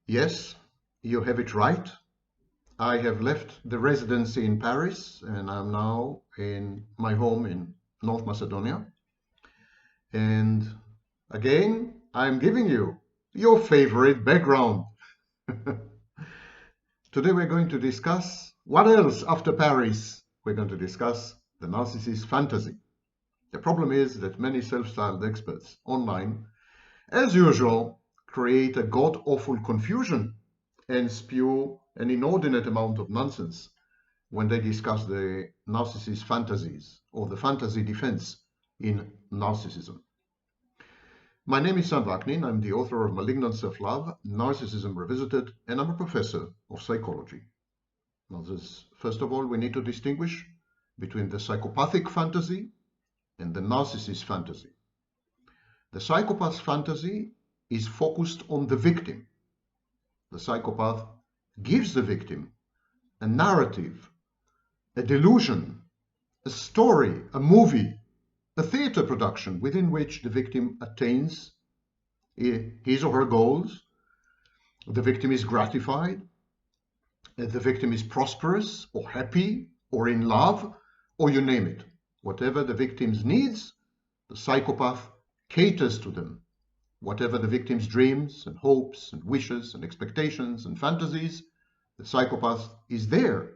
Yes, you have it right. I have left the residency in Paris and I'm now in my home in North Macedonia. And again, I'm giving you your favorite background. Today we're going to discuss what else after Paris. We're going to discuss the narcissist fantasy. The problem is that many self-styled experts online, as usual, create a god-awful confusion and spew an inordinate amount of nonsense when they discuss the narcissist fantasies or the fantasy defense in narcissism. My name is Sam Vaknin. I'm the author of Malignant Self-Love, Narcissism Revisited, and I'm a professor of psychology. Now, first of all, we need to distinguish between the psychopathic fantasy and the narcissist fantasy. The psychopath fantasy is focused on the victim. The psychopath gives the victim a narrative, a delusion, a story, a movie, a theater production within which the victim attains his or her goals, the victim is gratified, the victim is prosperous or happy or in love, or you name it. Whatever the victim's needs, the psychopath caters to them. Whatever the victim's dreams and hopes and wishes and expectations and fantasies, the psychopath is there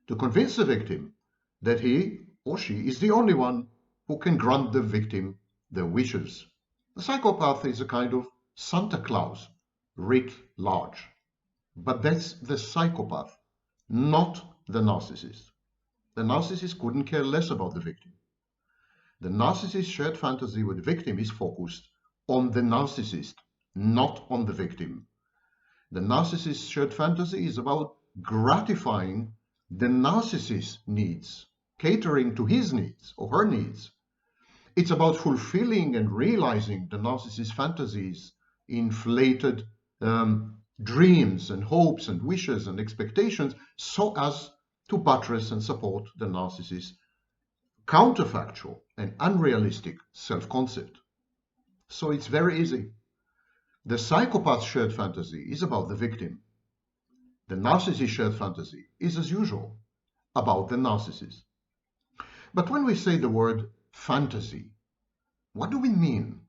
to convince the victim that he or she is the only one who can grant the victim their wishes. The psychopath is a kind of Santa Claus, writ large. But that's the psychopath, not the narcissist. The narcissist couldn't care less about the victim. The narcissist's shared fantasy with the victim is focused on the narcissist, not on the victim. The narcissist's shared fantasy is about gratifying the narcissist's needs, catering to his needs or her needs. It's about fulfilling and realizing the narcissist's fantasies, inflated dreams and hopes and wishes and expectations, so as to buttress and support the narcissist's counterfactual and unrealistic self-concept. So it's very easy. The psychopath's shared fantasy is about the victim. The narcissist's shared fantasy is, as usual, about the narcissist. But when we say the word fantasy, what do we mean?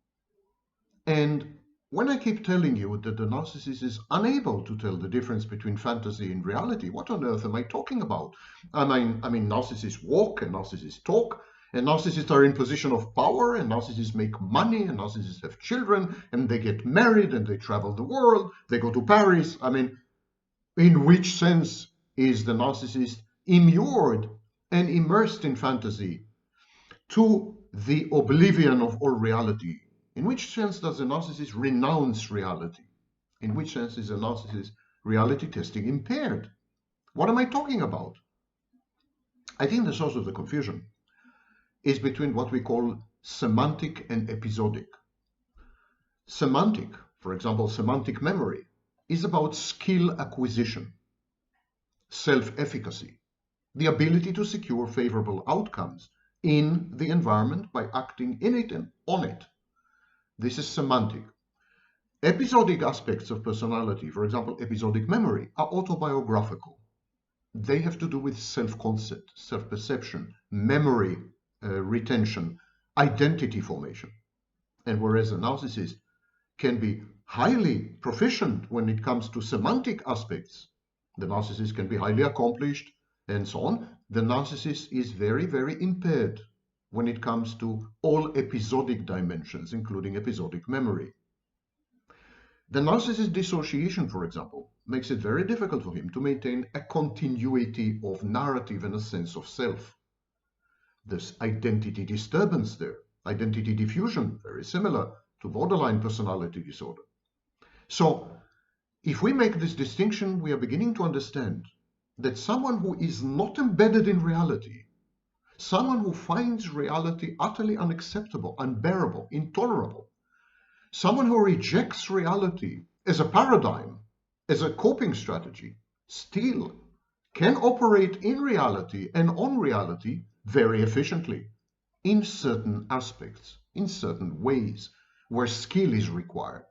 And when I keep telling you that the narcissist is unable to tell the difference between fantasy and reality, what on earth am I talking about? I mean, narcissists walk and narcissists talk, and narcissists are in position of power, and narcissists make money, and narcissists have children, and they get married, and they travel the world, they go to Paris. I mean, in which sense is the narcissist immured and immersed in fantasy to the oblivion of all reality? In which sense does the narcissist renounce reality? In which sense is a narcissist reality testing impaired? What am I talking about? I think the source of the confusion is between what we call semantic and episodic. Semantic, for example, semantic memory, is about skill acquisition, self-efficacy, the ability to secure favorable outcomes in the environment by acting in it and on it. This is semantic. Episodic aspects of personality, for example, episodic memory, are autobiographical. They have to do with self-concept, self-perception, memory retention, identity formation. And whereas a narcissist can be highly proficient when it comes to semantic aspects, the narcissist can be highly accomplished and so on, the narcissist is very, very impaired when it comes to all episodic dimensions, including episodic memory. The narcissist's dissociation, for example, makes it very difficult for him to maintain a continuity of narrative and a sense of self. There's identity disturbance there, identity diffusion, very similar to borderline personality disorder. So, if we make this distinction, we are beginning to understand that someone who is not embedded in reality, someone who finds reality utterly unacceptable, unbearable, intolerable, someone who rejects reality as a paradigm, as a coping strategy, still can operate in reality and on reality very efficiently in certain aspects, in certain ways where skill is required.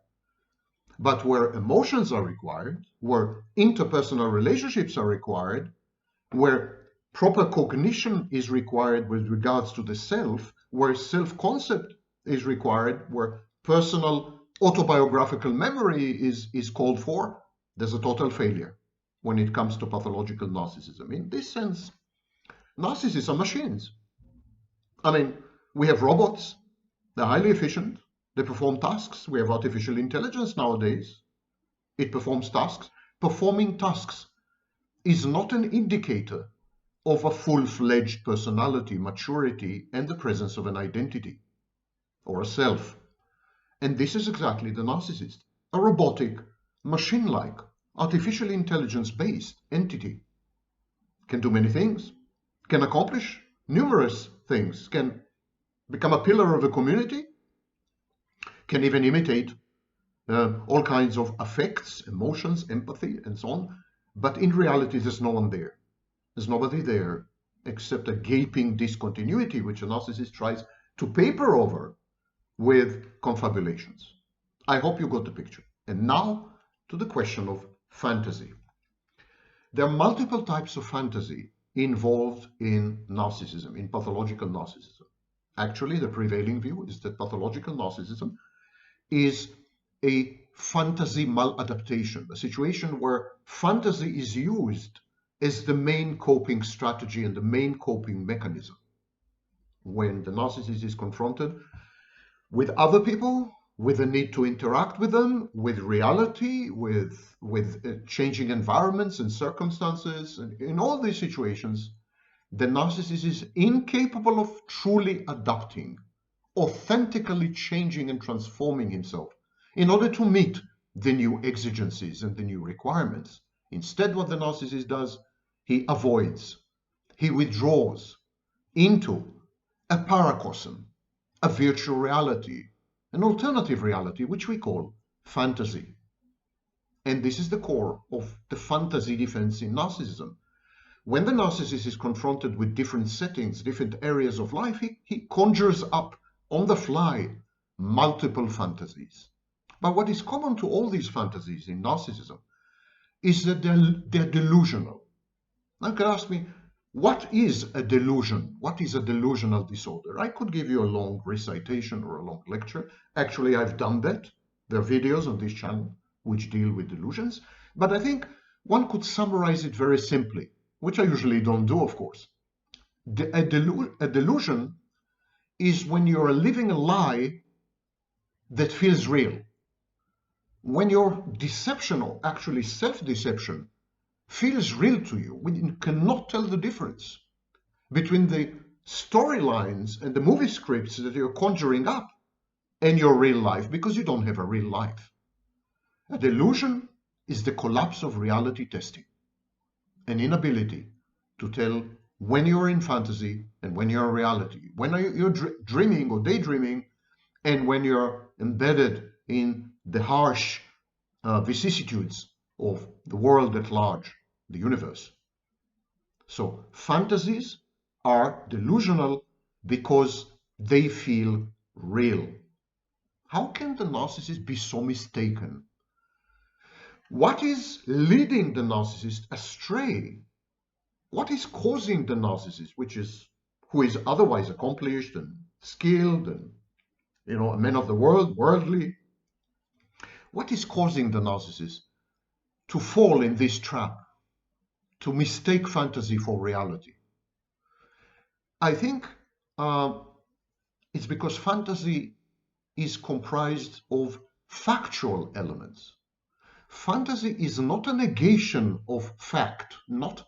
But where emotions are required, where interpersonal relationships are required, where proper cognition is required with regards to the self, where self-concept is required, where personal autobiographical memory is called for, there's a total failure when it comes to pathological narcissism. In this sense, narcissists are machines. I mean, we have robots, they're highly efficient, they perform tasks. We have artificial intelligence nowadays, it performs tasks. Performing tasks is not an indicator of a full-fledged personality, maturity, and the presence of an identity or a self. And this is exactly the narcissist, a robotic, machine-like, artificial intelligence-based entity. Can do many things, can accomplish numerous things, can become a pillar of the community, can even imitate all kinds of affects, emotions, empathy, and so on. But in reality, there's no one there. There's nobody there except a gaping discontinuity, which a narcissist tries to paper over with confabulations. I hope you got the picture. And now to the question of fantasy. There are multiple types of fantasy involved in narcissism, in pathological narcissism. Actually, the prevailing view is that pathological narcissism is a fantasy maladaptation, a situation where fantasy is used as the main coping strategy and the main coping mechanism. When the narcissist is confronted with other people, with the need to interact with them, with reality, with changing environments and circumstances, and in all these situations, the narcissist is incapable of truly adapting, authentically changing and transforming himself in order to meet the new exigencies and the new requirements. Instead, what the narcissist does, he avoids, he withdraws into a paracosm, a virtual reality, an alternative reality, which we call fantasy. And this is the core of the fantasy defense in narcissism. When the narcissist is confronted with different settings, different areas of life, he conjures up on the fly multiple fantasies. But what is common to all these fantasies in narcissism is that they're delusional. Now you can ask me, what is a delusion? What is a delusional disorder? I could give you a long recitation or a long lecture. Actually, I've done that. There are videos on this channel which deal with delusions. But I think one could summarize it very simply, which I usually don't do, of course. A delusion is when you're living a lie that feels real. When your deception, or actually self-deception, feels real to you, when you cannot tell the difference between the storylines and the movie scripts that you're conjuring up and your real life, because you don't have a real life. A delusion is the collapse of reality testing, an inability to tell when you're in fantasy and when you're in reality, when you're dreaming or daydreaming, and when you're embedded in the harsh vicissitudes of the world at large, the universe. So fantasies are delusional because they feel real. How can the narcissist be so mistaken? What is leading the narcissist astray? What is causing the narcissist, who is otherwise accomplished and skilled and a man of the world, worldly? What is causing the narcissist to fall in this trap, to mistake fantasy for reality? I think it's because fantasy is comprised of factual elements. Fantasy is not a negation of fact, not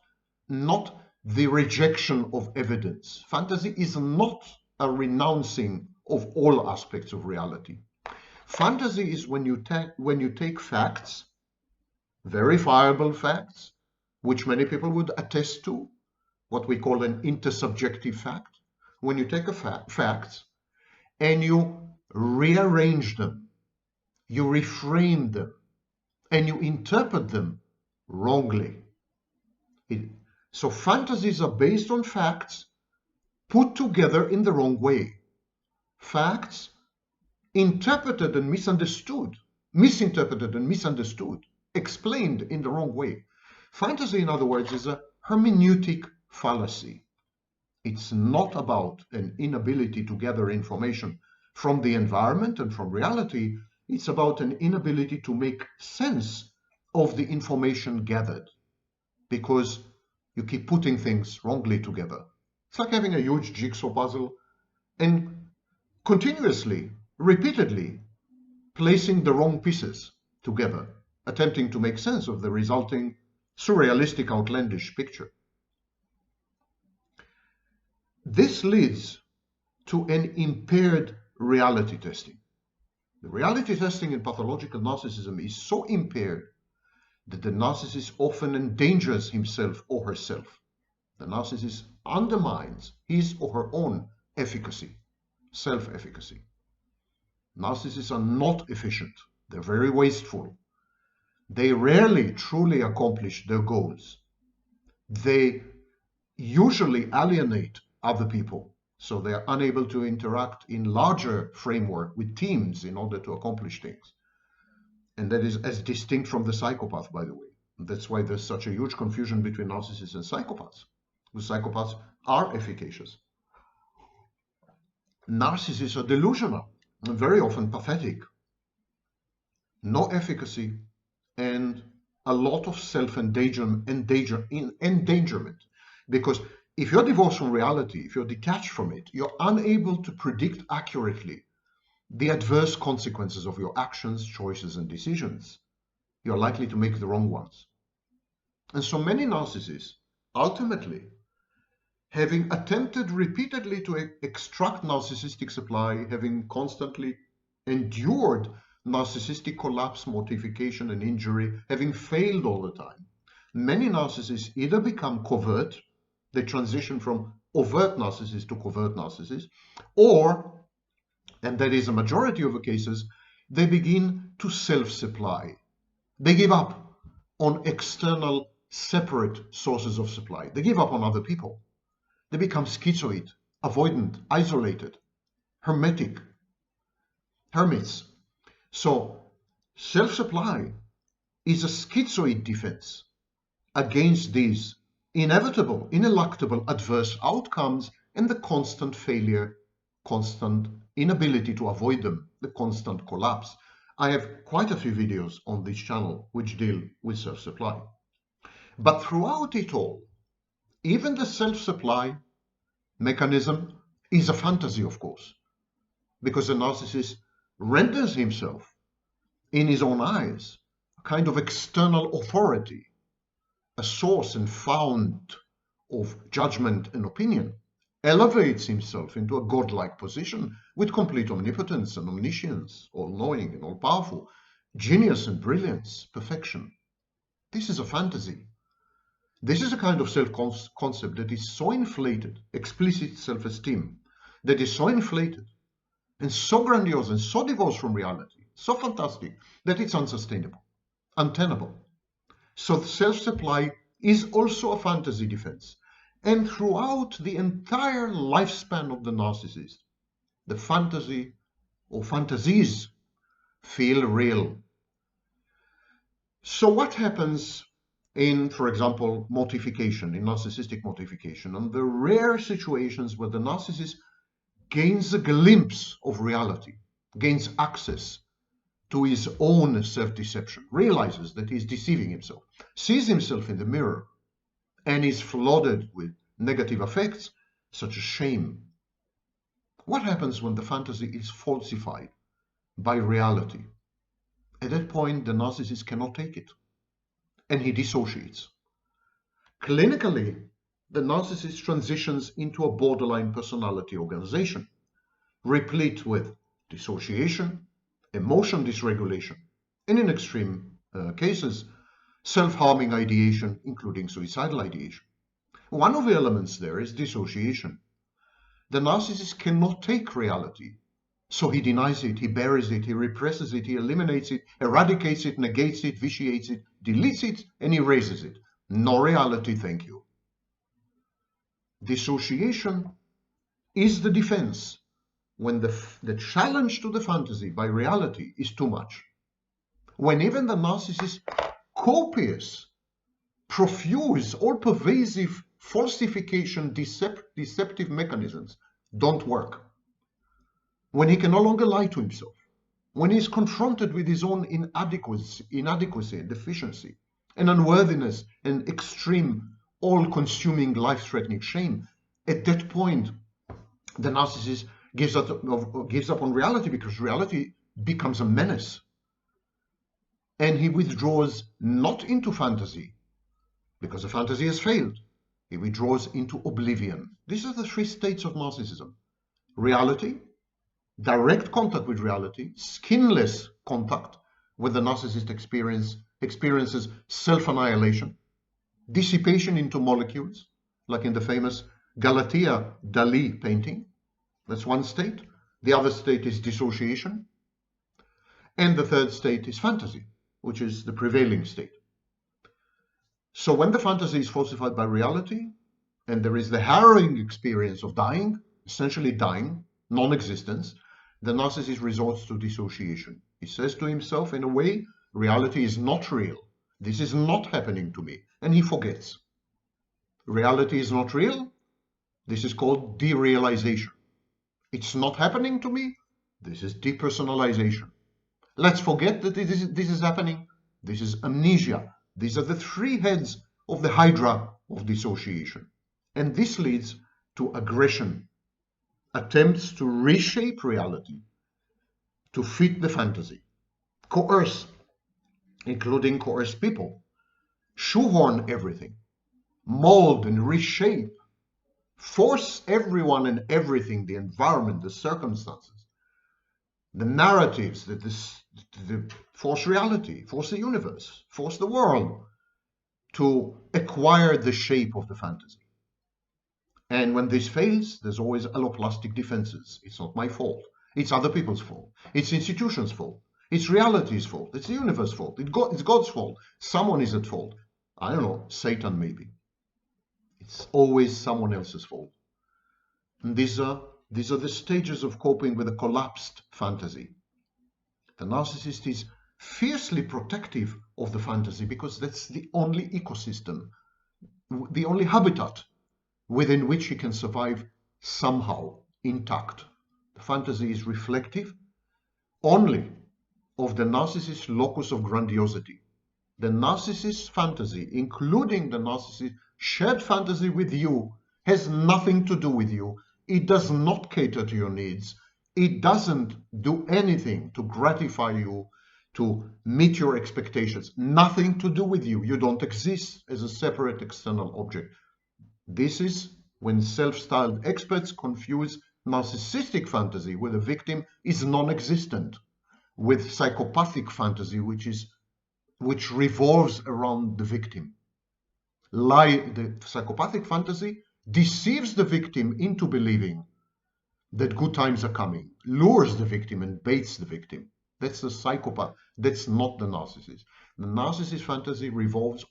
the rejection of evidence. Fantasy is not a renouncing of all aspects of reality. Fantasy is when you take facts, verifiable facts, which many people would attest to, what we call an intersubjective fact. When you take facts and you rearrange them, you reframe them, and you interpret them wrongly. So fantasies are based on facts put together in the wrong way. Facts interpreted and misunderstood, misinterpreted and misunderstood, explained in the wrong way. Fantasy, in other words, is a hermeneutic fallacy. It's not about an inability to gather information from the environment and from reality. It's about an inability to make sense of the information gathered because you keep putting things wrongly together. It's like having a huge jigsaw puzzle and continuously, repeatedly placing the wrong pieces together, attempting to make sense of the resulting surrealistic, outlandish picture. This leads to an impaired reality testing. The reality testing in pathological narcissism is so impaired that the narcissist often endangers himself or herself. The narcissist undermines his or her own efficacy, self-efficacy. Narcissists are not efficient. They're very wasteful. They rarely truly accomplish their goals. They usually alienate other people, so they are unable to interact in larger framework with teams in order to accomplish things. And that is as distinct from the psychopath, by the way. That's why there's such a huge confusion between narcissists and psychopaths. The psychopaths are efficacious. Narcissists are delusional and very often pathetic. No efficacy and a lot of self-endangerment. Because if you're divorced from reality, if you're detached from it, you're unable to predict accurately the adverse consequences of your actions, choices, and decisions. You're likely to make the wrong ones. And so many narcissists, ultimately, having attempted repeatedly to extract narcissistic supply, having constantly endured narcissistic collapse, mortification, and injury, having failed all the time, many narcissists either become covert, they transition from overt narcissist to covert narcissist, or, and that is a majority of the cases, they begin to self-supply. They give up on external, separate sources of supply. They give up on other people. They become schizoid, avoidant, isolated, hermetic, hermits. So self-supply is a schizoid defense against these inevitable, ineluctable adverse outcomes and the constant failure, constant inability to avoid them, the constant collapse. I have quite a few videos on this channel which deal with self-supply. But throughout it all, even the self-supply mechanism is a fantasy, of course, because the narcissist renders himself, in his own eyes, a kind of external authority, a source and fount of judgment and opinion, elevates himself into a godlike position with complete omnipotence and omniscience, all-knowing and all-powerful, genius and brilliance, perfection. This is a fantasy. This is a kind of self-concept that is so inflated, explicit self-esteem, that is so inflated and so grandiose and so divorced from reality, so fantastic, that it's unsustainable, untenable. So self-supply is also a fantasy defense. And throughout the entire lifespan of the narcissist, the fantasy or fantasies feel real. So what happens in, for example, mortification, in narcissistic mortification, and the rare situations where the narcissist gains a glimpse of reality, gains access to his own self-deception, realizes that he's deceiving himself, sees himself in the mirror, and is flooded with negative effects such as shame. What happens when the fantasy is falsified by reality? At that point, the narcissist cannot take it, and he dissociates. Clinically, the narcissist transitions into a borderline personality organization, replete with dissociation, emotion dysregulation, and in extreme cases, self-harming ideation, including suicidal ideation. One of the elements there is dissociation. The narcissist cannot take reality, so he denies it, he buries it, he represses it, he eliminates it, eradicates it, negates it, vitiates it, deletes it, and erases it. No reality, thank you. Dissociation is the defense when the challenge to the fantasy by reality is too much. when even the narcissist's copious, profuse, all-pervasive falsification, deceptive mechanisms don't work. When he can no longer lie to himself, when he is confronted with his own inadequacy and deficiency and unworthiness and extreme, all-consuming, life-threatening shame, at that point, the narcissist gives up on reality, because reality becomes a menace. And he withdraws not into fantasy, because the fantasy has failed. He withdraws into oblivion. These are the three states of narcissism: reality, direct contact with reality, skinless contact, where the narcissist experiences self-annihilation, dissipation into molecules, like in the famous Galatea Dali painting. That's one state. The other state is dissociation. And the third state is fantasy, which is the prevailing state. So when the fantasy is falsified by reality, and there is the harrowing experience of dying, essentially dying, non-existence, the narcissist resorts to dissociation. He says to himself, in a way, reality is not real. This is not happening to me. And he forgets. Reality is not real. This is called derealization. It's not happening to me. This is depersonalization. Let's forget that this is happening. This is amnesia. These are the three heads of the hydra of dissociation. And this leads to aggression, attempts to reshape reality to fit the fantasy, coerce, including coerce people, shoehorn everything, mold and reshape, force everyone and everything, the environment, the circumstances, the narratives, the force reality, force the universe, force the world to acquire the shape of the fantasy. And when this fails, there's always alloplastic defenses. It's not my fault. It's other people's fault. It's institutions' fault. It's reality's fault. It's the universe's fault. It's God's fault. Someone is at fault. I don't know, Satan maybe. It's always someone else's fault. And these are the stages of coping with a collapsed fantasy. The narcissist is fiercely protective of the fantasy because that's the only ecosystem, the only habitat within which he can survive somehow intact. The fantasy is reflective only of the narcissist's locus of grandiosity. The narcissist's fantasy, including the narcissist's shared fantasy with you, has nothing to do with you. It does not cater to your needs. It doesn't do anything to gratify you, to meet your expectations. Nothing to do with you. You don't exist as a separate external object. This is when self-styled experts confuse narcissistic fantasy, where the victim is non-existent, with psychopathic fantasy, which revolves around the victim. The psychopathic fantasy deceives the victim into believing that good times are coming, lures the victim and baits the victim. That's the psychopath. That's not the narcissist. The narcissist fantasy revolves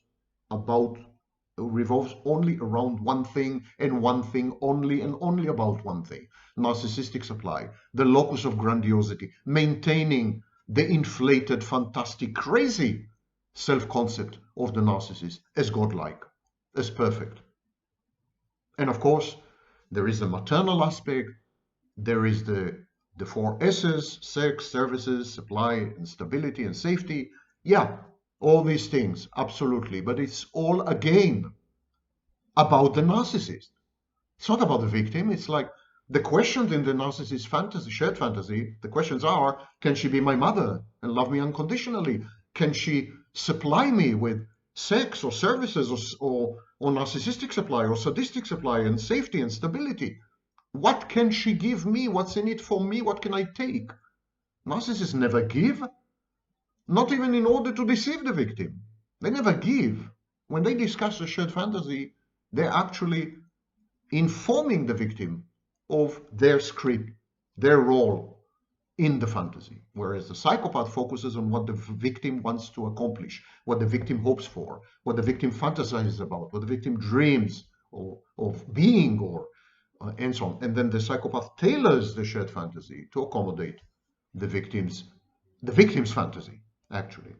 only around one thing and one thing only, and only about one thing. Narcissistic supply, the locus of grandiosity, maintaining the inflated, fantastic, crazy self-concept of the narcissist as godlike, as perfect. And of course, there is the maternal aspect. There is the four S's: sex, services, supply, and stability and safety. Yeah, all these things, absolutely. But it's all, again, about the narcissist. It's not about the victim. It's like the questions in the narcissist fantasy, shared fantasy, the questions are, can she be my mother and love me unconditionally? Can she supply me with sex or services or narcissistic supply or sadistic supply and safety and stability? What can she give me? What's in it for me? What can I take? Narcissists never give, not even in order to deceive the victim. They never give. When they discuss a shared fantasy, they're actually informing the victim of their script, their role in the fantasy. Whereas the psychopath focuses on what the victim wants to accomplish, what the victim hopes for, what the victim fantasizes about, what the victim dreams of being, or and so on. And then the psychopath tailors the shared fantasy to accommodate the victim's fantasy, actually.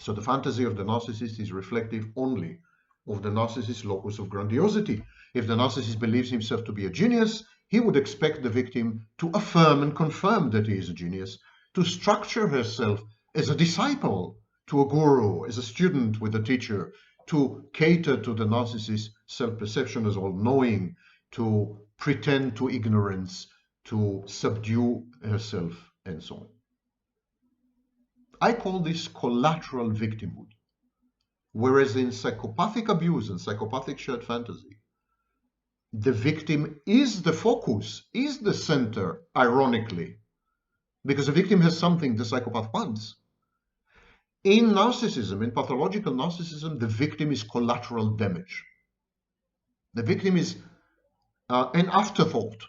So the fantasy of the narcissist is reflective only of the narcissist's locus of grandiosity. If the narcissist believes himself to be a genius, he would expect the victim to affirm and confirm that he is a genius, to structure herself as a disciple to a guru, as a student with a teacher, to cater to the narcissist's self-perception as all-knowing, to pretend to ignorance, to subdue herself, and so on. I call this collateral victimhood. Whereas in psychopathic abuse and psychopathic shared fantasy, the victim is the focus, is the center, ironically, because the victim has something the psychopath wants. In narcissism, in pathological narcissism, the victim is collateral damage. The victim is an afterthought.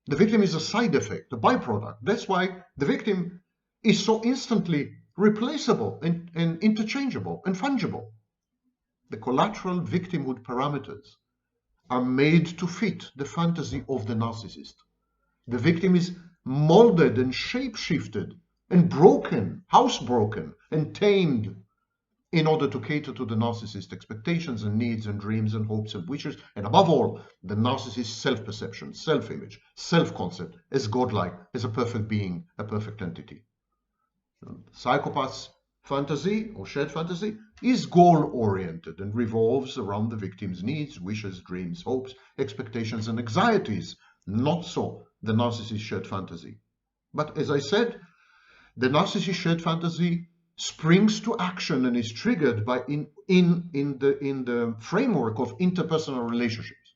The victim is a side effect, a byproduct. That's why the victim is so instantly replaceable and interchangeable and fungible. The collateral victimhood parameters are made to fit the fantasy of the narcissist. The victim is molded and shape-shifted and broken, housebroken and tamed in order to cater to the narcissist's expectations and needs and dreams and hopes and wishes, and above all, the narcissist's self-perception, self-image, self-concept as godlike, as a perfect being, a perfect entity. Psychopath's fantasy or shared fantasy is goal-oriented and revolves around the victim's needs, wishes, dreams, hopes, expectations, and anxieties. Not so the narcissist's shared fantasy. But as I said, the narcissist's shared fantasy springs to action and is triggered by in the framework of interpersonal relationships.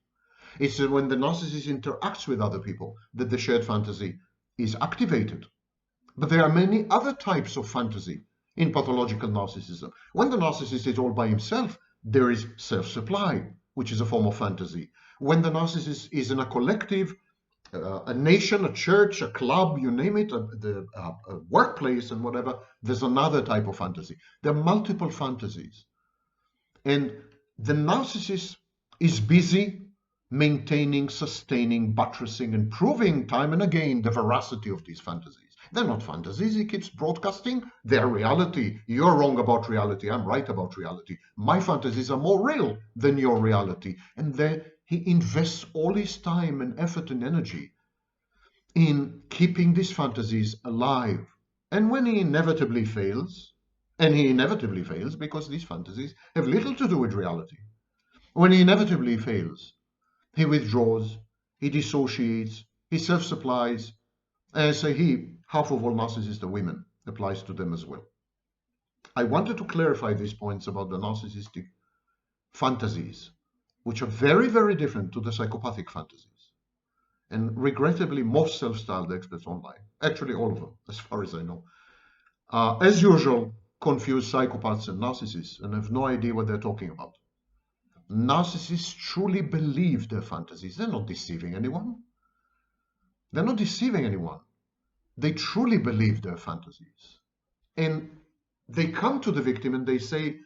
It's when the narcissist interacts with other people that the shared fantasy is activated. But there are many other types of fantasy in pathological narcissism. When the narcissist is all by himself, there is self-supply, which is a form of fantasy. When the narcissist is in a collective, a nation, a church, a club, you name it, a workplace and whatever, there's another type of fantasy. There are multiple fantasies. And the narcissist is busy maintaining, sustaining, buttressing, and proving time and again the veracity of these fantasies. They're not fantasies he keeps broadcasting, they're reality. You're wrong about reality, I'm right about reality. My fantasies are more real than your reality. And there he invests all his time and effort and energy in keeping these fantasies alive. And when he inevitably fails, and he inevitably fails because these fantasies have little to do with reality, when he inevitably fails, he withdraws, he dissociates, he self-supplies, and I say he, half of all narcissists are women, applies to them as well. I wanted to clarify these points about the narcissistic fantasies, which are very, very different to the psychopathic fantasies. And regrettably, most self-styled experts online, actually all of them, as far as I know, as usual, confuse psychopaths and narcissists and have no idea what they're talking about. Narcissists truly believe their fantasies. They're not deceiving anyone. They're not deceiving anyone. They truly believe their fantasies. And they come to the victim and they say,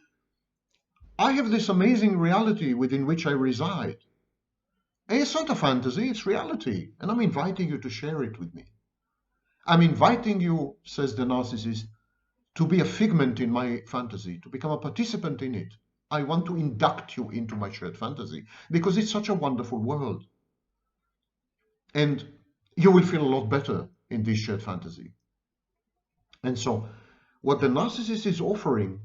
I have this amazing reality within which I reside. And it's not a fantasy, it's reality. And I'm inviting you to share it with me. I'm inviting you, says the narcissist, to be a figment in my fantasy, to become a participant in it. I want to induct you into my shared fantasy because it's such a wonderful world. And you will feel a lot better in this shared fantasy. And so what the narcissist is offering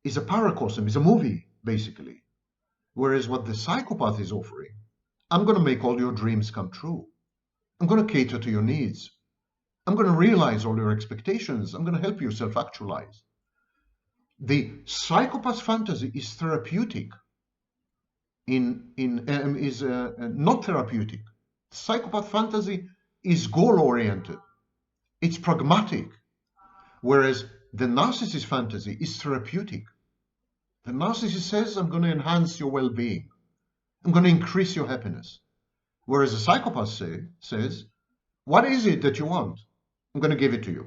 is a paracosm, is a movie, basically. Whereas what the psychopath is offering, I'm going to make all your dreams come true. I'm going to cater to your needs. I'm going to realize all your expectations. I'm going to help you self-actualize. The psychopath's fantasy is therapeutic, is not therapeutic. Psychopath fantasy is goal-oriented. It's pragmatic. Whereas the narcissist fantasy is therapeutic. The narcissist says, I'm going to enhance your well-being. I'm going to increase your happiness. Whereas the psychopath says, what is it that you want? I'm going to give it to you.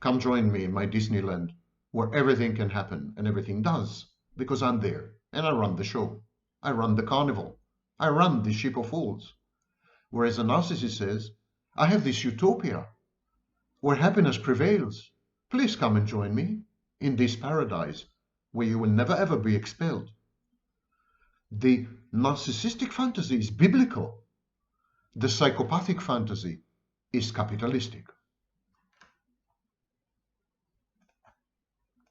Come join me in my Disneyland, where everything can happen and everything does, because I'm there and I run the show. I run the carnival. I run the ship of fools. Whereas a narcissist says, I have this utopia where happiness prevails. Please come and join me. in this paradise where you will never ever be expelled. The narcissistic fantasy is biblical. The psychopathic fantasy is capitalistic.